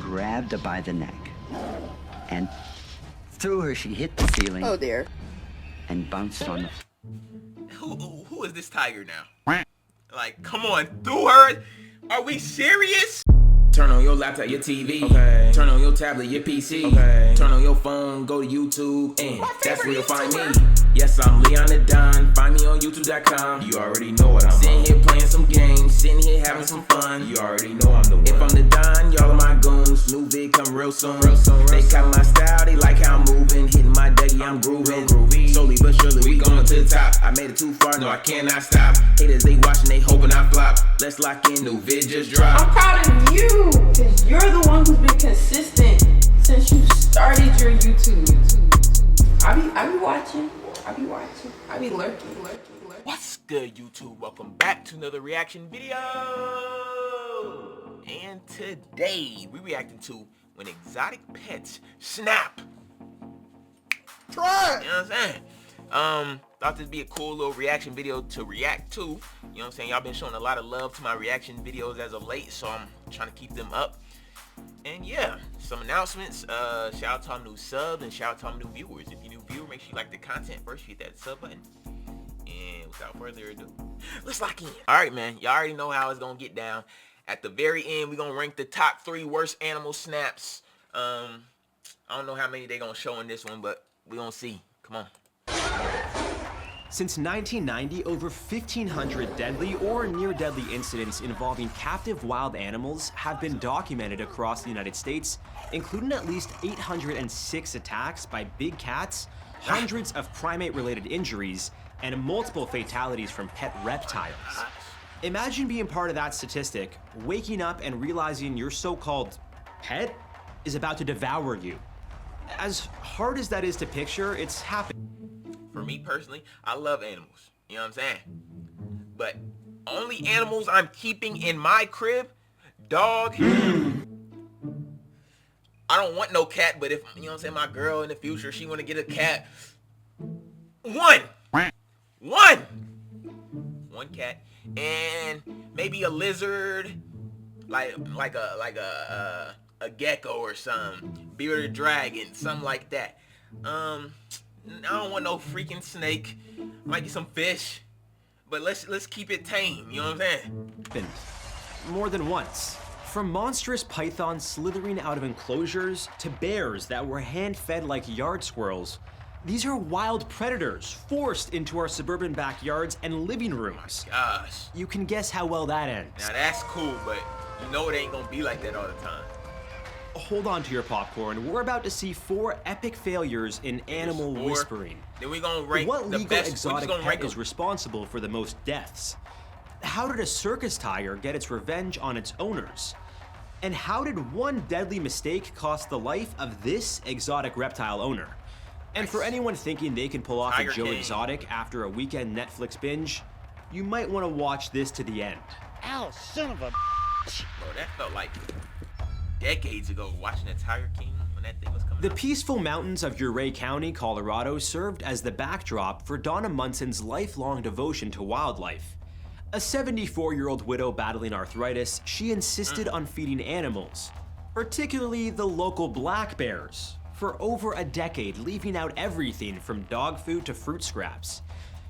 grabbed her by the neck and threw her. She hit the ceiling. Oh dear. And bounced on the Who is this tiger now? Like, come on, threw her? Are we serious? Turn on your laptop, your TV. Okay. Turn on your tablet, your PC. Okay. Turn on your phone, go to YouTube, and that's where you'll find me. Yes, I'm Leon the Don. Find me on YouTube.com. You already know what I'm sitting here playing some games, sitting here having some fun. You already know I'm the one. If I'm the Don, y'all are my goons. New vid come real soon. They got my style, they like how I'm moving. Hitting my Dougie, I'm grooving. Slowly but surely, we going to the top. I made it too far, no, I cannot stop. Haters, they watching, they hoping I flop. Let's lock in, new vid just dropped. I'm proud of you, because you're the one who's been consistent since you started your YouTube. I be watching. I be lurking. What's good, YouTube? Welcome back to another reaction video. And today, we reacting to When Exotic Pets Snap. Try it. You know what I'm saying? Thought this would be a cool little reaction video to react to. You know what I'm saying? Y'all been showing a lot of love to my reaction videos as of late, so I'm trying to keep them up. And yeah, some announcements. Shout out to all new subs and shout out to all new viewers. If you're a new viewer, make sure you like the content first. Hit that sub button. And without further ado, let's lock in. All right, man. Y'all already know how it's gonna get down. At the very end, we're gonna rank the top 3 worst animal snaps. I don't know how many they're gonna show in this one, but we're gonna see. Come on. Since 1990, over 1,500 deadly or near-deadly incidents involving captive wild animals have been documented across the United States, including at least 806 attacks by big cats, hundreds of primate-related injuries, and multiple fatalities from pet reptiles. Imagine being part of that statistic, waking up and realizing your so-called pet is about to devour you. As hard as that is to picture, it's happening. For me personally, I love animals. You know what I'm saying? But only animals I'm keeping in my crib, dog. I don't want no cat, but if, you know what I'm saying, my girl in the future, she want to get a cat. One cat, and maybe a lizard, like a gecko or something, bearded dragon, something like that. I don't want no freaking snake. Might get some fish, but let's keep it tame. You know what I'm saying? More than once. From monstrous pythons slithering out of enclosures to bears that were hand-fed like yard squirrels, these are wild predators forced into our suburban backyards and living rooms. Gosh. You can guess how well that ends. Now that's cool, but you know it ain't gonna be like that all the time. Hold on to your popcorn. We're about to see 4 epic failures in animal whispering. Then we gonna rank what the legal best. exotic pet is responsible for the most deaths? How did a circus tiger get its revenge on its owners? And how did one deadly mistake cost the life of this exotic reptile owner? And for anyone thinking they can pull off Tiger a Joe King. Exotic after a weekend Netflix binge, you might want to watch this to the end. Ow, son of a Bro, that felt like decades ago watching the Tiger King when that thing was coming The out. peaceful mountains of Uray County, Colorado served as the backdrop for Donna Munson's lifelong devotion to wildlife. A 74-year-old widow battling arthritis, she insisted on feeding animals, particularly the local black bears, for over a decade, leaving out everything from dog food to fruit scraps.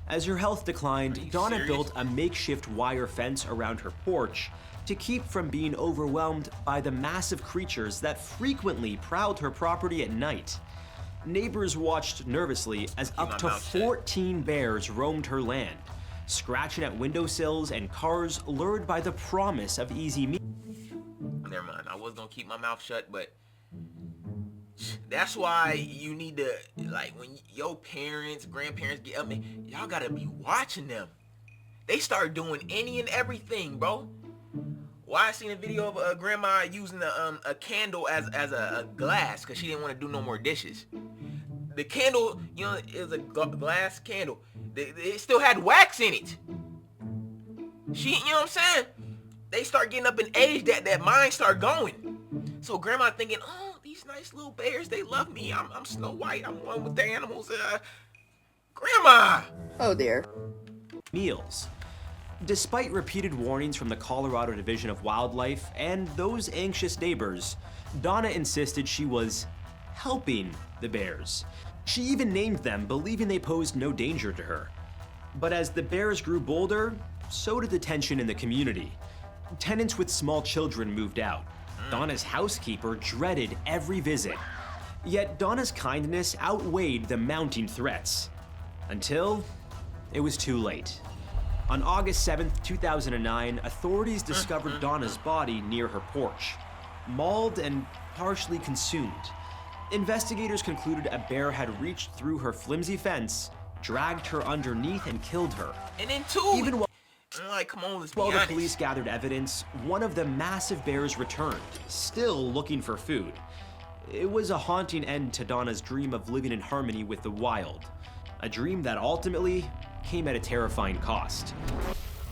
As her health declined, Donna serious? built a makeshift wire fence around her porch to keep from being overwhelmed by the massive creatures that frequently prowled her property at night. Neighbors watched nervously as up to 14 bears roamed her land, scratching at windowsills and cars lured by the promise of easy meat. Never mind. I was gonna keep my mouth shut, but that's why you need to, like, when your parents, grandparents get up, y'all gotta be watching them. They start doing any and everything, bro. Well, I seen a video of a grandma using a candle as a glass because she didn't want to do no more dishes. The candle, you know, is a glass candle. It still had wax in it. You know what I'm saying? They start getting up in age that mind start going. So grandma thinking, oh, these nice little bears, they love me. I'm Snow White. I'm one with the animals. Grandma. Oh dear. Meals. Despite repeated warnings from the Colorado Division of Wildlife and those anxious neighbors, Donna insisted she was helping the bears. She even named them, believing they posed no danger to her. But as the bears grew bolder, so did the tension in the community. Tenants with small children moved out. Donna's housekeeper dreaded every visit. Yet Donna's kindness outweighed the mounting threats. Until it was too late. On August 7th, 2009, authorities discovered Donna's body near her porch, mauled and partially consumed. Investigators concluded a bear had reached through her flimsy fence, dragged her underneath, and killed her. And then two. Even while I'm like, come on, let's be the honest. police gathered evidence, one of the massive bears returned, still looking for food. It was a haunting end to Donna's dream of living in harmony with the wild, a dream that ultimately came at a terrifying cost.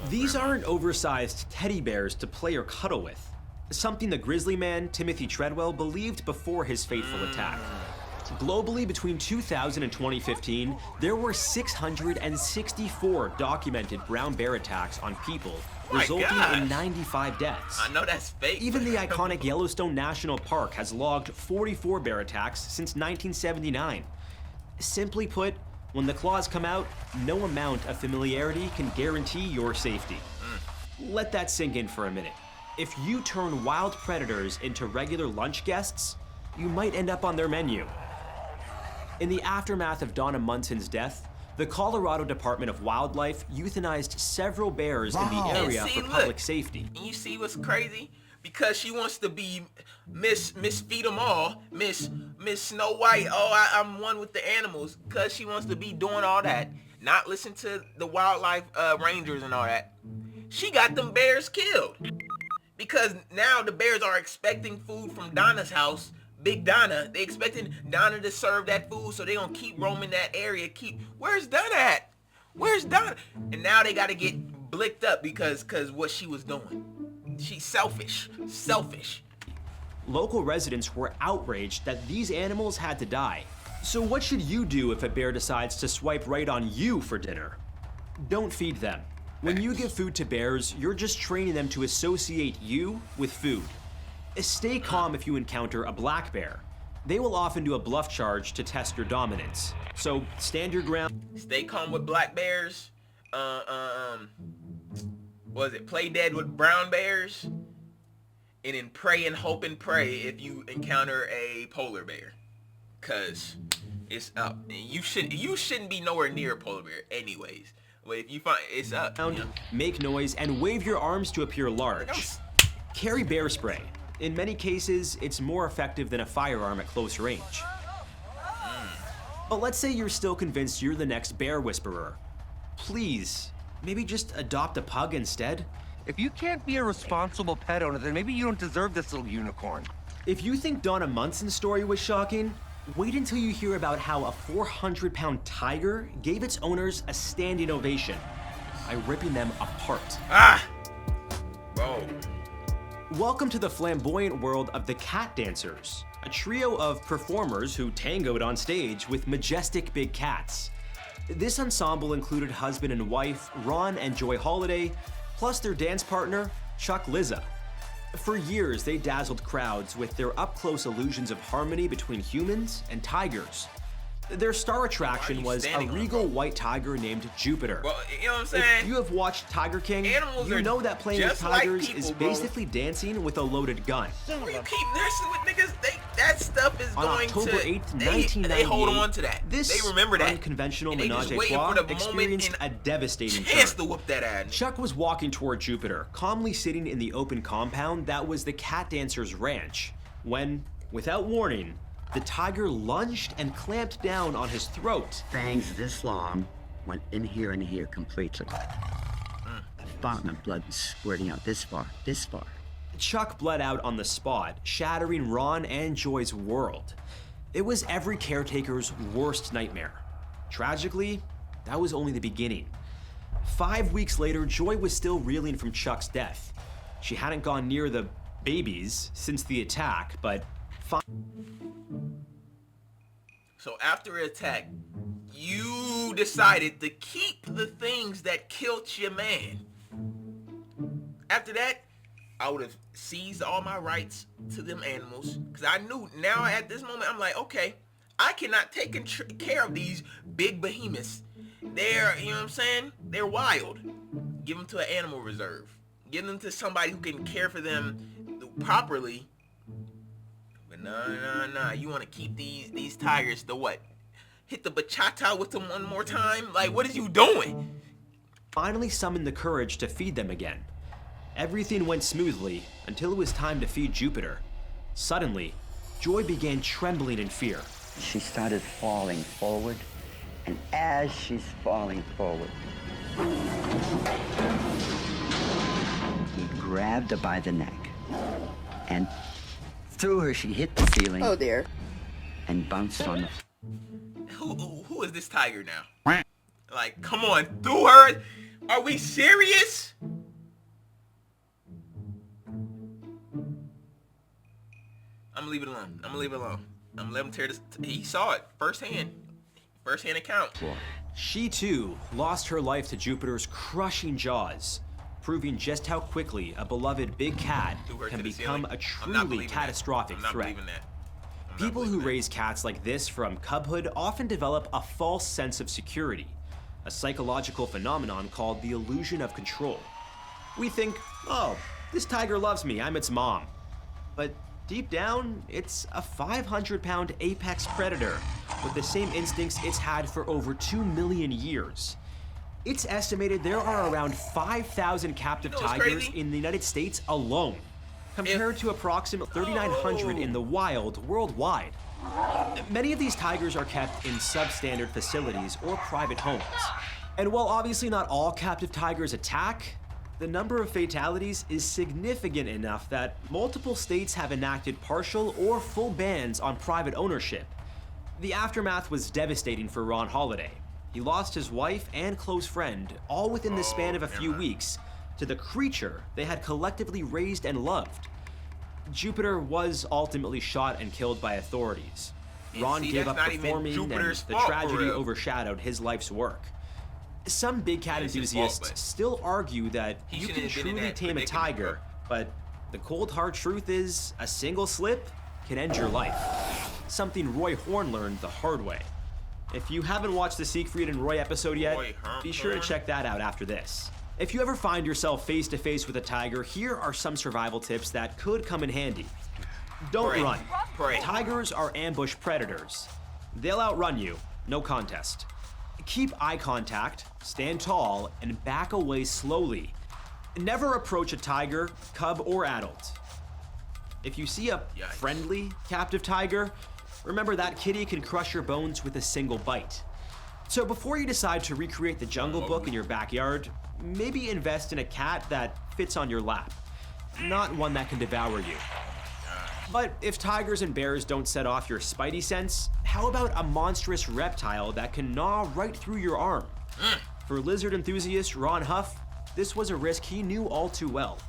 These aren't oversized teddy bears to play or cuddle with, something the grizzly man Timothy Treadwell believed before his fateful attack. Globally, between 2000 and 2015, there were 664 documented brown bear attacks on people, My resulting gosh. in 95 deaths. I know that's fake. Even the iconic Yellowstone National Park has logged 44 bear attacks since 1979. Simply put, when the claws come out, no amount of familiarity can guarantee your safety. Let that sink in for a minute. If you turn wild predators into regular lunch guests, you might end up on their menu. In the aftermath of Donna Munson's death, the Colorado Department of Wildlife euthanized several bears in the area And see, for look. public safety. And you see what's crazy? Because she wants to be Miss Feed 'em all, Miss Snow White. Oh, I'm one with the animals. Because she wants to be doing all that, not listen to the wildlife rangers and all that. She got them bears killed. Because now the bears are expecting food from Donna's house. Big Donna, they expecting Donna to serve that food, so they gonna keep roaming that area. Where's Donna at? Where's Donna? And now they gotta get blicked up because what she was doing. She's selfish. Local residents were outraged that these animals had to die. So what should you do if a bear decides to swipe right on you for dinner? Don't feed them. When you give food to bears, you're just training them to associate you with food. Stay calm if you encounter a black bear. They will often do a bluff charge to test your dominance. So stand your ground. Stay calm with black bears. Play dead with brown bears. And then pray and hope and pray if you encounter a polar bear. Cause it's up. And you shouldn't be nowhere near a polar bear anyways. But if you find it's up. You know? Make noise, and wave your arms to appear large. Carry bear spray. In many cases, it's more effective than a firearm at close range. But let's say you're still convinced you're the next bear whisperer. Please, maybe just adopt a pug instead. If you can't be a responsible pet owner, then maybe you don't deserve this little unicorn. If you think Donna Munson's story was shocking, wait until you hear about how a 400-pound tiger gave its owners a standing ovation by ripping them apart. Bro. Welcome to the flamboyant world of the Cat Dancers, a trio of performers who tangoed on stage with majestic big cats. This ensemble included husband and wife Ron and Joy Holiday, plus their dance partner, Chuck Lizza. For years, they dazzled crowds with their up-close illusions of harmony between humans and tigers. Their star attraction was a regal white tiger named Jupiter. Well, you know what I'm saying? If you have watched Tiger King, Animals you are know that playing with just like tigers people, is bro. basically dancing with a loaded gun. Where you keep nursing with niggas, that stuff is On going October to 8th, they 1998, hold on to that. This They remember that. unconventional And they menage just a waiting trois for the experienced moment a devastating chance turn. to whoop that ass. Chuck was walking toward Jupiter, calmly sitting in the open compound that was the Cat Dancers' ranch, when, without warning, the tiger lunged and clamped down on his throat. Fangs this long went in here and here completely. The fountain of blood was squirting out this far. Chuck bled out on the spot, shattering Ron and Joy's world. It was every caretaker's worst nightmare. Tragically, that was only the beginning. 5 weeks later, Joy was still reeling from Chuck's death. She hadn't gone near the babies since the attack, but So after an attack, you decided to keep the things that killed your man. After that, I would have seized all my rights to them animals. Because I knew now at this moment, I'm like, okay, I cannot take care of these big behemoths. They're, you know what I'm saying? They're wild. Give them to an animal reserve. Give them to somebody who can care for them properly. But no. You want to keep these tigers to what? Hit the bachata with them one more time? Like, what is you doing? Finally summoned the courage to feed them again. Everything went smoothly until it was time to feed Jupiter. Suddenly, Joy began trembling in fear. She started falling forward, and as she's falling forward, he grabbed her by the neck and threw her. She hit the ceiling. Oh, there. And bounced on the Who is this tiger now? Like, come on, threw her? Are we serious? I'm gonna leave it alone. I'm gonna let him tear this. He saw it firsthand account. She too lost her life to Jupiter's crushing jaws, proving just how quickly a beloved big cat can become a truly catastrophic threat. People who raise cats like this from cubhood often develop a false sense of security, a psychological phenomenon called the illusion of control. We think, oh, this tiger loves me, I'm its mom. But deep down, it's a 500-pound apex predator with the same instincts it's had for over 2 million years. It's estimated there are around 5,000 captive tigers in the United States alone, compared to approximately 3,900 in the wild worldwide. Many of these tigers are kept in substandard facilities or private homes. And while obviously not all captive tigers attack, the number of fatalities is significant enough that multiple states have enacted partial or full bans on private ownership. The aftermath was devastating for Ron Holiday. He lost his wife and close friend, all within the span of a few weeks, to the creature they had collectively raised and loved. Jupiter was ultimately shot and killed by authorities. Ron gave up performing, and the tragedy overshadowed his life's work. Some big cat enthusiasts still argue that you can truly tame a tiger, but the cold hard truth is a single slip can end your life. Something Roy Horn learned the hard way. If you haven't watched the Siegfried and Roy episode yet, be sure to check that out after this. If you ever find yourself face to face with a tiger, here are some survival tips that could come in handy. Don't run. Tigers are ambush predators. They'll outrun you, no contest. Keep eye contact, stand tall, and back away slowly. Never approach a tiger, cub, or adult. If you see a friendly captive tiger, remember that kitty can crush your bones with a single bite. So before you decide to recreate the Jungle Book in your backyard, maybe invest in a cat that fits on your lap, not one that can devour you. But if tigers and bears don't set off your spidey sense, how about a monstrous reptile that can gnaw right through your arm? For lizard enthusiast Ron Huff, this was a risk he knew all too well.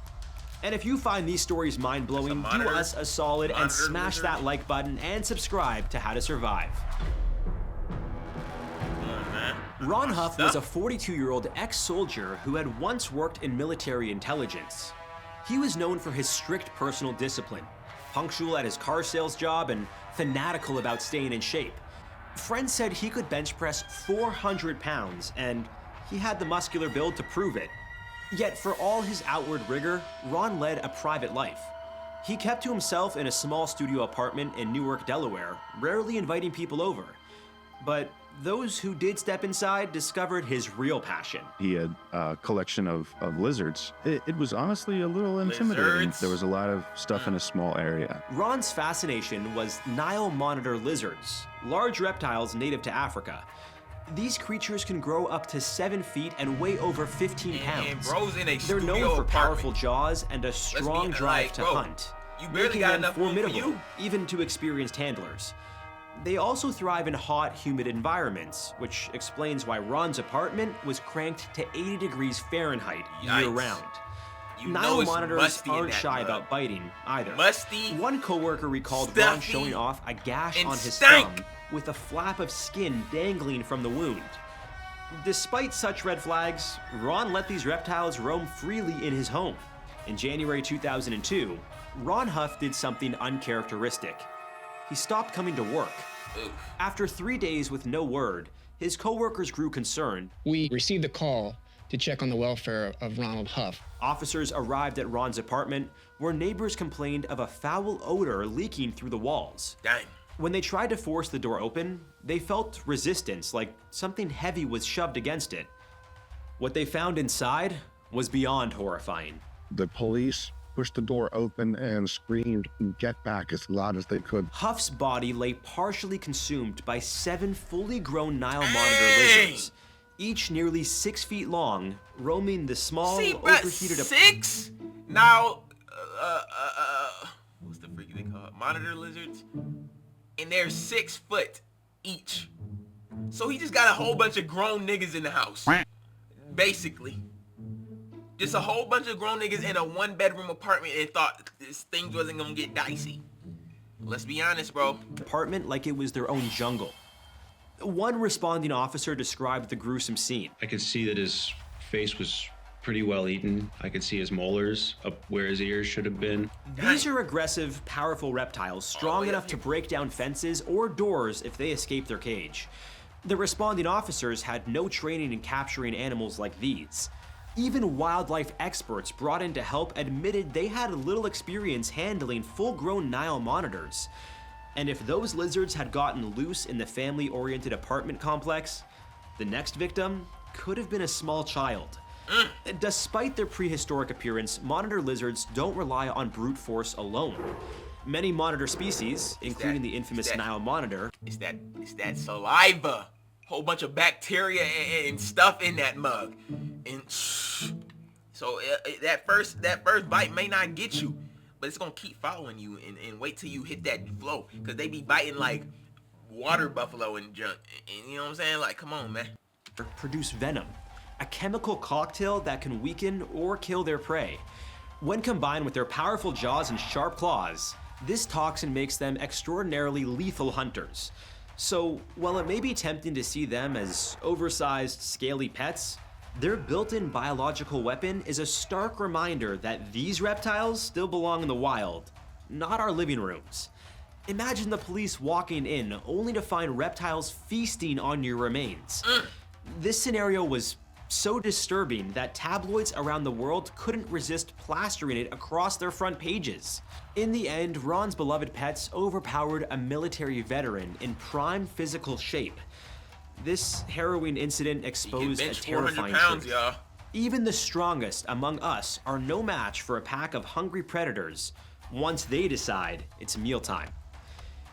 And if you find these stories mind-blowing, do us a solid and smash that like button and subscribe to How to Survive. Ron Huff was a 42-year-old ex-soldier who had once worked in military intelligence. He was known for his strict personal discipline, punctual at his car sales job, and fanatical about staying in shape. Friends said he could bench press 400 pounds, and he had the muscular build to prove it. Yet for all his outward rigor, Ron led a private life. He kept to himself in a small studio apartment in Newark, Delaware, rarely inviting people over. But those who did step inside discovered his real passion. He had a collection of lizards. It was honestly a little intimidating. There was a lot of stuff in a small area. Ron's fascination was Nile monitor lizards, large reptiles native to Africa. These creatures can grow up to 7 feet and weigh over 15 pounds. They're known for powerful jaws and a strong drive to hunt, making them formidable, even to experienced handlers. They also thrive in hot, humid environments, which explains why Ron's apartment was cranked to 80 degrees Fahrenheit year-round. Nile monitors aren't shy about biting either. One coworker recalled Ron showing off a gash on his thumb with a flap of skin dangling from the wound. Despite such red flags, Ron let these reptiles roam freely in his home. In January 2002, Ron Huff did something uncharacteristic. He stopped coming to work. After 3 days with no word, his coworkers grew concerned. We received a call to check on the welfare of Ronald Huff. Officers arrived at Ron's apartment, where neighbors complained of a foul odor leaking through the walls. Dang. When they tried to force the door open, they felt resistance, like something heavy was shoved against it. What they found inside was beyond horrifying. The police pushed the door open and screamed, "Get back," as loud as they could. Huff's body lay partially consumed by 7 fully grown Nile monitor lizards, each nearly 6 feet long, roaming the small, overheated... 6? Now, what's the freak they call it? Monitor lizards? And they're 6 foot each. So he just got a whole bunch of grown niggas in the house. Basically. Just a whole bunch of grown niggas in a 1-bedroom apartment and thought things wasn't gonna get dicey. Let's be honest, bro. Apartment like it was their own jungle. One responding officer described the gruesome scene. I could see that his face was pretty well eaten. I could see his molars up where his ears should have been. These are aggressive, powerful reptiles, strong enough to break down fences or doors if they escape their cage. The responding officers had no training in capturing animals like these. Even wildlife experts brought in to help admitted they had little experience handling full-grown Nile monitors. And if those lizards had gotten loose in the family-oriented apartment complex, the next victim could have been a small child. Despite their prehistoric appearance, monitor lizards don't rely on brute force alone. Many monitor species, including the infamous Nile monitor, It's that saliva. Whole bunch of bacteria and stuff in that mug. And so that first bite may not get you, but it's gonna keep following you and wait till you hit that flow. Cause they be biting like water buffalo and junk. And you know what I'm saying? Like, come on, man. produce venom, a chemical cocktail that can weaken or kill their prey. When combined with their powerful jaws and sharp claws, this toxin makes them extraordinarily lethal hunters. So, while it may be tempting to see them as oversized, scaly pets, their built-in biological weapon is a stark reminder that these reptiles still belong in the wild, not our living rooms. Imagine the police walking in only to find reptiles feasting on your remains. This scenario was so disturbing that tabloids around the world couldn't resist plastering it across their front pages. In the end, Ron's beloved pets overpowered a military veteran in prime physical shape. This harrowing incident exposed a terrifying pounds, truth. y'all. Even the strongest among us are no match for a pack of hungry predators once they decide it's mealtime.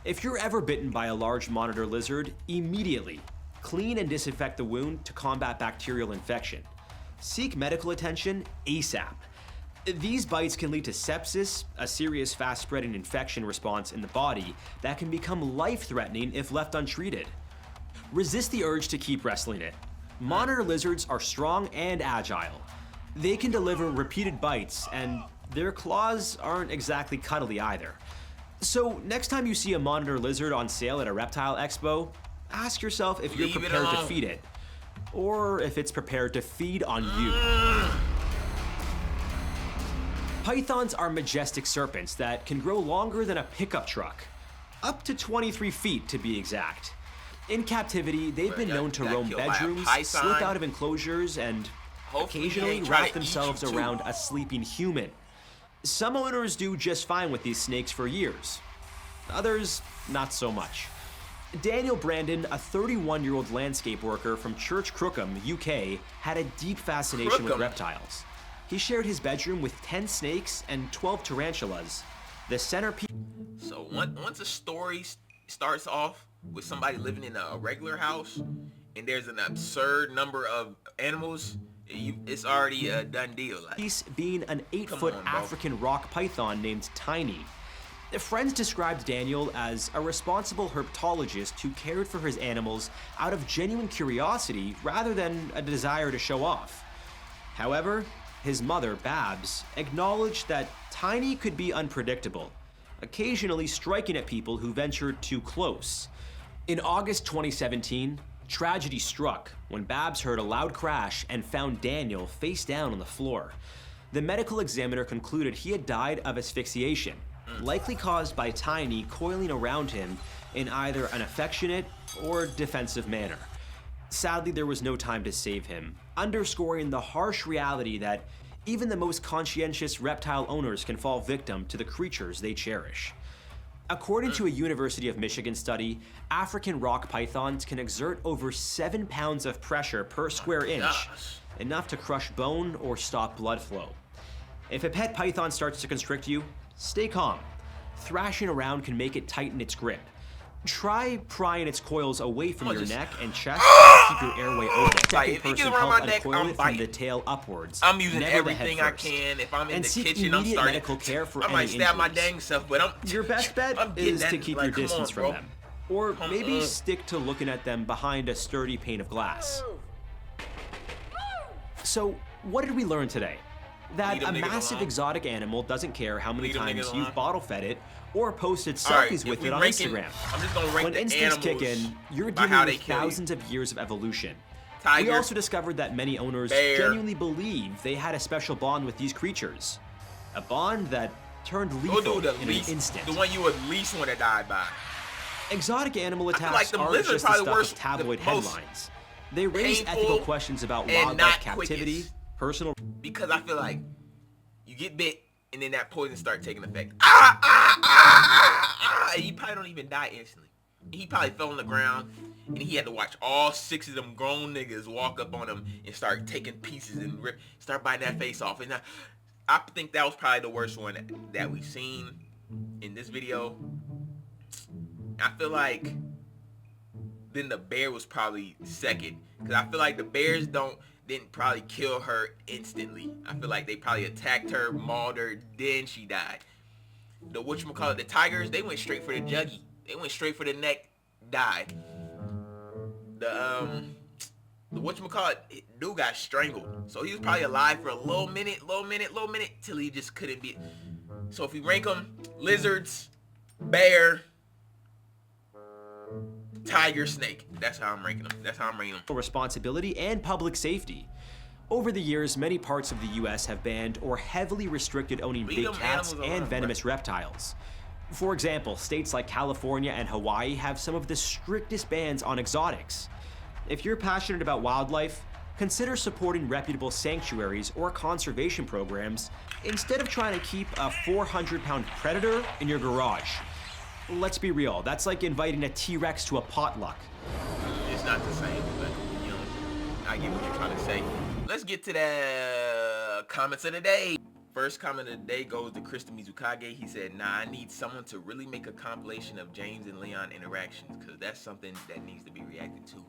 If you're ever bitten by a large monitor lizard, immediately clean and disinfect the wound to combat bacterial infection. Seek medical attention ASAP. These bites can lead to sepsis, a serious fast-spreading infection response in the body that can become life-threatening if left untreated. Resist the urge to keep wrestling it. Monitor lizards are strong and agile. They can deliver repeated bites, and their claws aren't exactly cuddly either. So next time you see a monitor lizard on sale at a reptile expo, ask yourself if you're prepared to feed it, or if it's prepared to feed on you. Pythons are majestic serpents that can grow longer than a pickup truck, up to 23 feet to be exact. In captivity, they've been known to roam bedrooms, slip out of enclosures, and occasionally wrap themselves around a sleeping human. Some owners do just fine with these snakes for years. Others, not so much. Daniel Brandon, a 31-year-old landscape worker from Church Crookham, UK, had a deep fascination with reptiles. He shared his bedroom with 10 snakes and 12 tarantulas. The centerpiece. So once a story starts off with somebody living in a regular house and there's an absurd number of animals, it's already a done deal. Piece being an 8-foot African rock python named Tiny. Friends described Daniel as a responsible herpetologist who cared for his animals out of genuine curiosity rather than a desire to show off. However, his mother, Babs, acknowledged that Tiny could be unpredictable, occasionally striking at people who ventured too close. In August 2017, tragedy struck when Babs heard a loud crash and found Daniel face down on the floor. The medical examiner concluded he had died of asphyxiation, likely caused by Tiny coiling around him in either an affectionate or defensive manner. Sadly, there was no time to save him, underscoring the harsh reality that even the most conscientious reptile owners can fall victim to the creatures they cherish. According to a University of Michigan study, African rock pythons can exert over 7 pounds of pressure per square inch, enough to crush bone or stop blood flow. If a pet python starts to constrict you, stay calm. Thrashing around can make it tighten its grip. Try prying its coils away from your neck and chest to keep your airway open. Second person help uncoil it from the tail upwards. I'm using never the everything head I first. can. If I'm in And the seek kitchen, I'm immediate starting. medical care for I might any stab my injuries. dang self, but Your best bet is to keep your distance from them. Or maybe stick to looking at them behind a sturdy pane of glass. So, what did we learn today? That a massive exotic animal doesn't care how many times you've bottle fed it or posted selfies with it on Instagram. I'm just gonna rank When the instincts animals kick in, you're by dealing how they with kill you. thousands of years of evolution. Tiger, we also discovered that many owners bear. genuinely believe they had a special bond with these creatures. A bond that turned Go lethal do the in least, an instant. the one you would least want to die by. Exotic animal I feel attacks like the aren't lizard's just the probably stuff worse- of tabloid the most headlines. They raise painful ethical questions about and wildlife not captivity, quickest. personal... Because I feel like you get bit and then that poison start taking effect. And you probably don't even die instantly. He probably fell on the ground and he had to watch all 6 of them grown niggas walk up on him and start taking pieces and start biting that face off. And I think that was probably the worst one that we've seen in this video. I feel like then the bear was probably second, because I feel like the bears didn't probably kill her instantly. I feel like they probably attacked her, mauled her, then she died. The whatchamacallit, the tigers, they went straight for the juggy. They went straight for the neck, died. The whatchamacallit, dude got strangled. So he was probably alive for a little minute, till he just couldn't be. So if we rank them, lizards, bear, tiger, snake. That's how I'm ranking them. responsibility and public safety. Over the years, many parts of the US have banned or heavily restricted owning Leave big them cats animals and alone, venomous reptiles. For example, states like California and Hawaii have some of the strictest bans on exotics. If you're passionate about wildlife, consider supporting reputable sanctuaries or conservation programs instead of trying to keep a 400-pound predator in your garage. Let's be real, that's like inviting a T-Rex to a potluck. It's not the same, but you know, I get what you're trying to say. Let's get to the comments of the day. First comment of the day goes to Krista Mizukage. He said, nah, I need someone to really make a compilation of James and Leon interactions, because that's something that needs to be reacted to.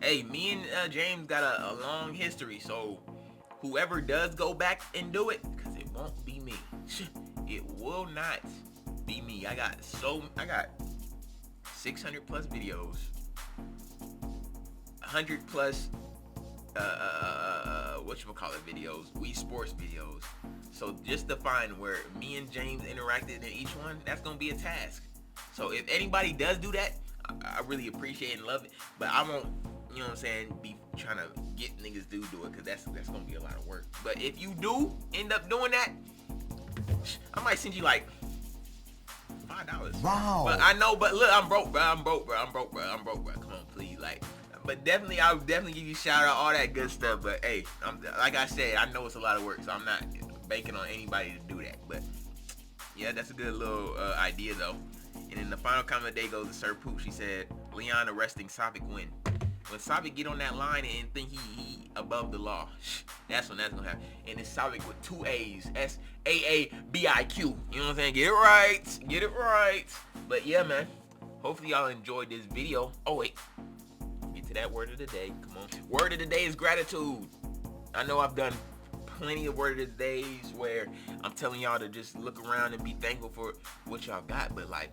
Hey, me and James got a long history, so whoever does go back and do it, because it won't be me. It will not be me. I got 600 plus videos, 100 plus videos, Wii Sports videos. So just to find where me and James interacted in each one, that's gonna be a task. So if anybody does do that, I really appreciate and love it. But I won't, you know what I'm saying, be trying to get niggas do it, because that's gonna be a lot of work. But if you do end up doing that, I might send you like $5. Wow. But I know, but look, I'm broke, bro. Come on, please, like. But definitely, I'll definitely give you a shout out, all that good stuff. But hey, like I said, I know it's a lot of work, so I'm not banking on anybody to do that. But yeah, that's a good little idea though. And then the final comment of the day goes to Sir Poop. She said, Leon arresting Sapik when Sapik get on that line and think he above the law, that's when that's gonna happen. And it's Sapik with 2 A's, SAABIQ. You know what I'm saying? Get it right. But yeah, man. Hopefully y'all enjoyed this video. Oh wait, get to that word of the day. Come on. Word of the day is gratitude. I know I've done plenty of word of the days where I'm telling y'all to just look around and be thankful for what y'all got, but like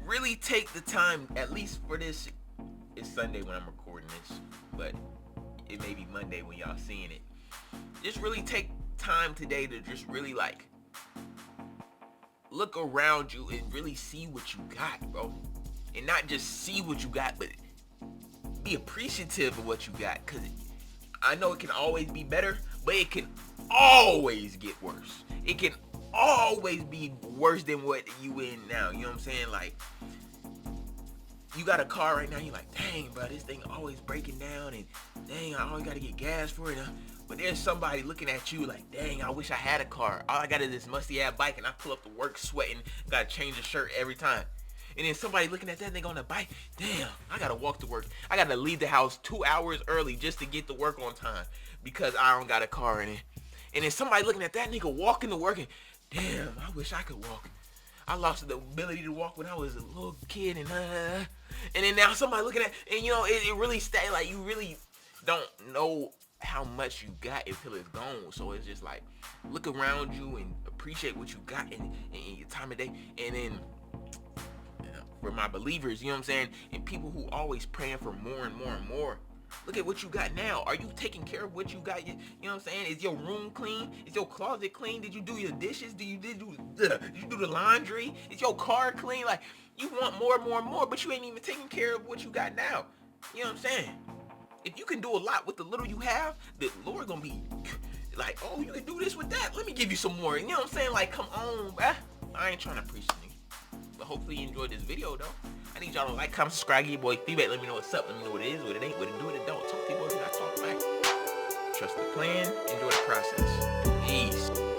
really take the time, at least for this. It's Sunday when I'm recording this, but it may be Monday when y'all seeing it. Just really take time today to just really like look around you and really see what you got, bro. And not just see what you got, but be appreciative of what you got, because I know it can always be better, but it can always get worse. It can always be worse than what you in now. You know what I'm saying? Like, you got a car right now, you're like, dang, bro, this thing always breaking down, and dang, I always got to get gas for it. But there's somebody looking at you like, dang, I wish I had a car. All I got is this musty-ass bike, and I pull up to work sweating, got to change the shirt every time. And then somebody looking at that nigga on the bike, damn, I got to walk to work. I got to leave the house 2 hours early just to get to work on time because I don't got a car in it. And then somebody looking at that nigga walking to work, and damn, I wish I could walk. I lost the ability to walk when I was a little kid, and then now somebody looking at, and you know, it really stay like you really don't know how much you got until it's gone. So it's just like, look around you and appreciate what you got in your time of day. And then for my believers, you know what I'm saying, and people who always praying for more and more and more, look at what you got now. Are you taking care of what you got? You know what I'm saying? Is your room clean? Is your closet clean? Did you do your dishes? Did you do the laundry? Is your car clean? Like, you want more and more and more, but you ain't even taking care of what you got now. You know what I'm saying? If you can do a lot with the little you have, the Lord gonna be like, oh, you can do this with that. Let me give you some more. You know what I'm saying? Like, come on, bruh. I ain't trying to preach to you. But hopefully you enjoyed this video, though. I need y'all to like, comment, subscribe, give your boy feedback. Let me know what's up. Let me know what it is, what it ain't, what it do, what it don't. Talk to your boy, I talk back. Trust the plan. Enjoy the process. Peace.